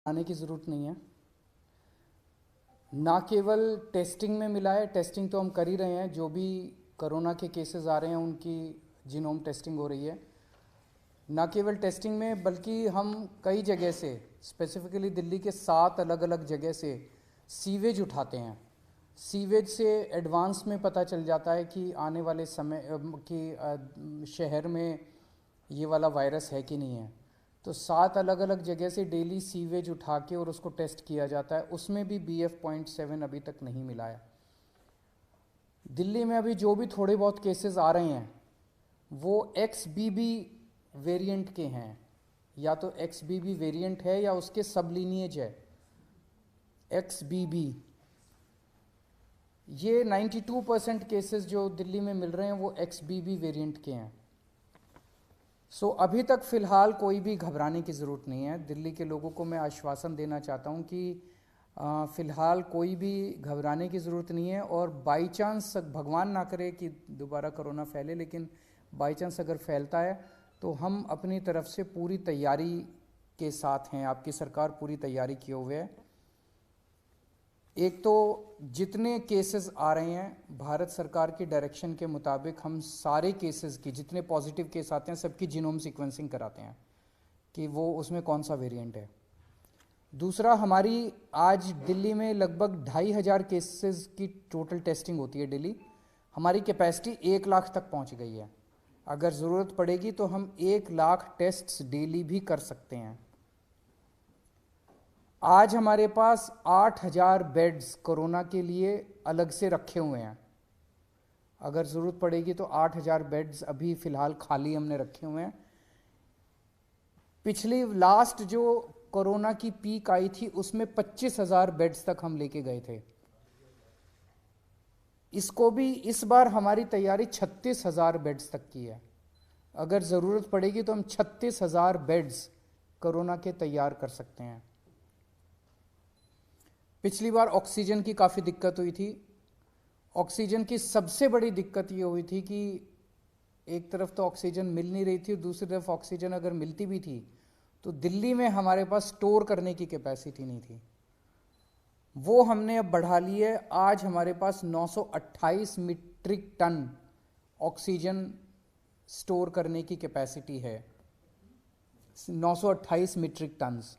आने की ज़रूरत नहीं है। ना केवल टेस्टिंग में मिला है, टेस्टिंग तो हम कर ही रहे हैं, जो भी कोरोना के केसेस आ रहे हैं उनकी जीनोम टेस्टिंग हो रही है। ना केवल टेस्टिंग में बल्कि हम कई जगह से, स्पेसिफिकली दिल्ली के 7 अलग अलग जगह से सीवेज उठाते हैं। सीवेज से एडवांस में पता चल जाता है कि आने वाले समय कि शहर में ये वाला वायरस है कि नहीं है। तो 7 अलग अलग जगह से डेली सीवेज उठा के और उसको टेस्ट किया जाता है, उसमें भी BF.7 अभी तक नहीं मिला है। दिल्ली में अभी जो भी थोड़े बहुत केसेस आ रहे हैं वो XBB वेरिएंट के हैं, या तो XBB वेरिएंट है या उसके सब लीनिएज है XBB। ये 92% केसेस जो दिल्ली में मिल रहे हैं वो XBB वेरिएंट के हैं। सो अभी तक फ़िलहाल कोई भी घबराने की ज़रूरत नहीं है। दिल्ली के लोगों को मैं आश्वासन देना चाहता हूँ कि फ़िलहाल कोई भी घबराने की ज़रूरत नहीं है। और बाई चांस, भगवान ना करे कि दोबारा कोरोना फैले, लेकिन बाई चांस अगर फैलता है तो हम अपनी तरफ से पूरी तैयारी के साथ हैं। आपकी सरकार पूरी तैयारी किए हुए है। एक तो जितने केसेस आ रहे हैं भारत सरकार की डायरेक्शन के मुताबिक हम सारे केसेस की, जितने पॉजिटिव केस आते हैं सबकी जीनोम सीक्वेंसिंग कराते हैं कि वो उसमें कौन सा वेरिएंट है। दूसरा, हमारी आज दिल्ली में लगभग 2,500 केसेस की टोटल टेस्टिंग होती है डेली। हमारी कैपेसिटी 1 लाख तक पहुंच गई है। अगर ज़रूरत पड़ेगी तो हम 1 लाख टेस्ट्स डेली भी कर सकते हैं। आज हमारे पास 8,000 बेड्स कोरोना के लिए अलग से रखे हुए हैं। अगर ज़रूरत पड़ेगी तो 8,000 बेड्स अभी फ़िलहाल खाली हमने रखे हुए हैं। पिछली लास्ट जो कोरोना की पीक आई थी उसमें 25,000 बेड्स तक हम लेके गए थे। इसको भी इस बार हमारी तैयारी 36,000 बेड्स तक की है। अगर ज़रूरत पड़ेगी तो हम 36,000 बेड्स कोरोना के तैयार कर सकते हैं। पिछली बार ऑक्सीजन की काफ़ी दिक्कत हुई थी। ऑक्सीजन की सबसे बड़ी दिक्कत ये हुई थी कि एक तरफ तो ऑक्सीजन मिल नहीं रही थी और दूसरी तरफ ऑक्सीजन अगर मिलती भी थी तो दिल्ली में हमारे पास स्टोर करने की कैपेसिटी नहीं थी। वो हमने अब बढ़ा ली है। आज हमारे पास 928 मीट्रिक टन ऑक्सीजन स्टोर करने की कैपेसिटी है। 928 मीट्रिक टन्स।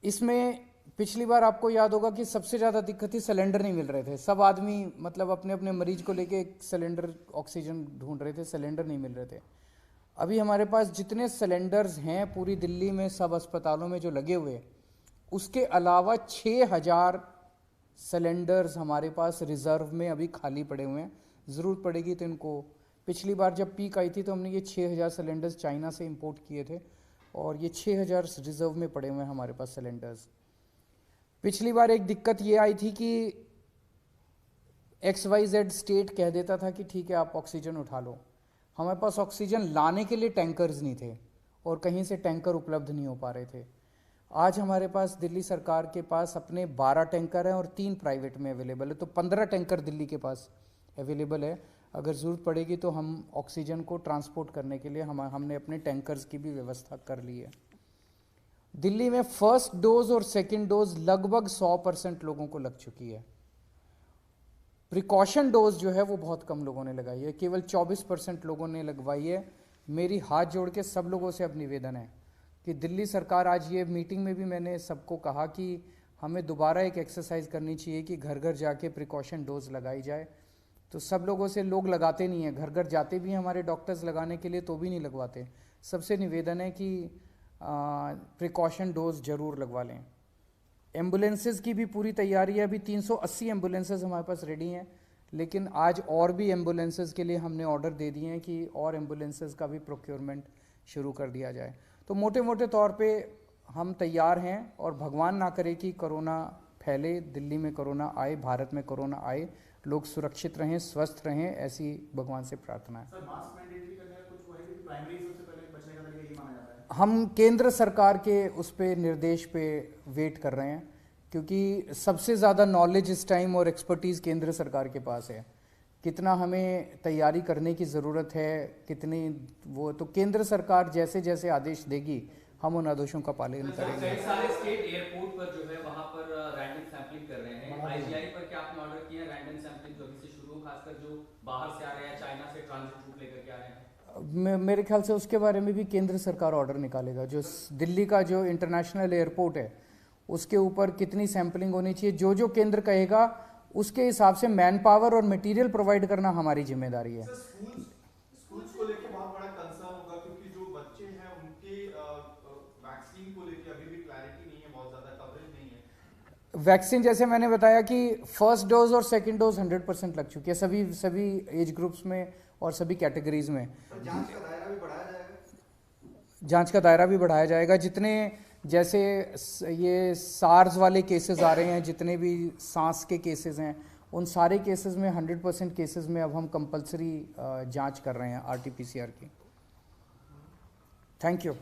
इसमें पिछली बार आपको याद होगा कि सबसे ज़्यादा दिक्कत थी, सिलेंडर नहीं मिल रहे थे। सब आदमी मतलब अपने अपने मरीज को लेके एक सिलेंडर ऑक्सीजन ढूंढ रहे थे, सिलेंडर नहीं मिल रहे थे। अभी हमारे पास जितने सिलेंडर्स हैं पूरी दिल्ली में सब अस्पतालों में जो लगे हुए, उसके अलावा 6,000 सिलेंडर्स हमारे पास रिज़र्व में अभी खाली पड़े हुए हैं। ज़रूरत पड़ेगी तो इनको, पिछली बार जब पीक आई थी तो हमने ये 6,000 सिलेंडर्स चाइना से इंपोर्ट किए थे और ये 6,000 रिज़र्व में पड़े हुए हैं हमारे पास सिलेंडर्स। पिछली बार एक दिक्कत ये आई थी कि XYZ स्टेट कह देता था कि ठीक है आप ऑक्सीजन उठा लो। हमारे पास ऑक्सीजन लाने के लिए टैंकर्स नहीं थे और कहीं से टैंकर उपलब्ध नहीं हो पा रहे थे। आज हमारे पास दिल्ली सरकार के पास अपने 12 टैंकर हैं और 3 प्राइवेट में अवेलेबल है, तो 15 टैंकर दिल्ली के पास अवेलेबल है। अगर ज़रूरत पड़ेगी तो हम ऑक्सीजन को ट्रांसपोर्ट करने के लिए हमने अपने टैंकर्स की भी व्यवस्था कर ली है। दिल्ली में फर्स्ट डोज और सेकेंड डोज लगभग 100% लोगों को लग चुकी है। प्रिकॉशन डोज जो है वो बहुत कम लोगों ने लगाई है, केवल 24% लोगों ने लगवाई है। मेरी हाथ जोड़ के सब लोगों से अब निवेदन है कि दिल्ली सरकार, आज ये मीटिंग में भी मैंने सबको कहा कि हमें दोबारा एक एक्सरसाइज करनी चाहिए कि घर घर जाके प्रिकॉशन डोज लगाई जाए। तो सब लोगों से, लोग लगाते नहीं हैं, घर घर जाते भी हैं हमारे डॉक्टर्स लगाने के लिए तो भी नहीं लगवाते। सबसे निवेदन है कि प्रिकॉशन डोज ज़रूर लगवा लें। एम्बुलेंसेस की भी पूरी तैयारी है। अभी 380 एम्बुलेंसेस हमारे पास रेडी हैं, लेकिन आज और भी एम्बुलेंसेस के लिए हमने ऑर्डर दे दिए हैं कि और एम्बुलेंसेस का भी प्रोक्योरमेंट शुरू कर दिया जाए। तो मोटे मोटे तौर पे हम तैयार हैं और भगवान ना करे कि कोरोना फैले, दिल्ली में कोरोना आए, भारत में कोरोना आए, लोग सुरक्षित रहें, स्वस्थ रहें, ऐसी भगवान से प्रार्थना है। सर, मास्क मैंडेटरी करने का कुछ वो है, क्योंकि प्राइमरी सबसे पहले बचने का तरीका ये माना जाता है। हम केंद्र सरकार के उस पे निर्देश पे वेट कर रहे हैं, क्योंकि सबसे ज़्यादा नॉलेज इस टाइम और एक्सपर्टीज़ केंद्र सरकार के पास है। कितना हमें तैयारी करने की ज़रूरत है, कितनी वो, तो केंद्र सरकार जैसे जैसे आदेश देगी हम उन आदेशों का पालन करेंगे। कई सारे स्टेट एयरपोर्ट पर जो है वहां पर रैंडम सैंपलिंग कर रहे हैं। आईजीआई पर क्या आपने ऑर्डर किया है रैंडम सैंपलिंग जो अभी से शुरू हो, खासकर जो बाहर से आ रहे हैं, चाइना से ट्रांजिट रूट लेकर के आ रहे हैं? मेरे ख्याल से उसके बारे में भी केंद्र सरकार ऑर्डर निकालेगा। जो दिल्ली का जो इंटरनेशनल एयरपोर्ट है उसके ऊपर कितनी सैंपलिंग होनी चाहिए, जो जो केंद्र कहेगा उसके हिसाब से मैन पावर और मटेरियल प्रोवाइड करना हमारी जिम्मेदारी है। स्कूल्स को लेके बहुत बड़ा कंसर्न होगा क्योंकि जो बच्चे हैं उनके वैक्सीन को लेके अभी भी क्लैरिटी नहीं है, बहुत ज्यादा कवरेज नहीं है। वैक्सीन जैसे मैंने बताया कि फर्स्ट डोज और सेकंड डोज 100% लग चुकी है सभी एज ग्रुप्स में और सभी कैटेगरीज में। जांच का दायरा भी बढ़ाया जाएगा? जांच का दायरा भी बढ़ाया जाएगा। जितने जैसे ये सार्स वाले केसेस आ रहे हैं, जितने भी सांस के केसेस हैं, उन सारे केसेस में 100% केसेस में अब हम कंपलसरी जांच कर रहे हैं RT-PCR की। Thank you.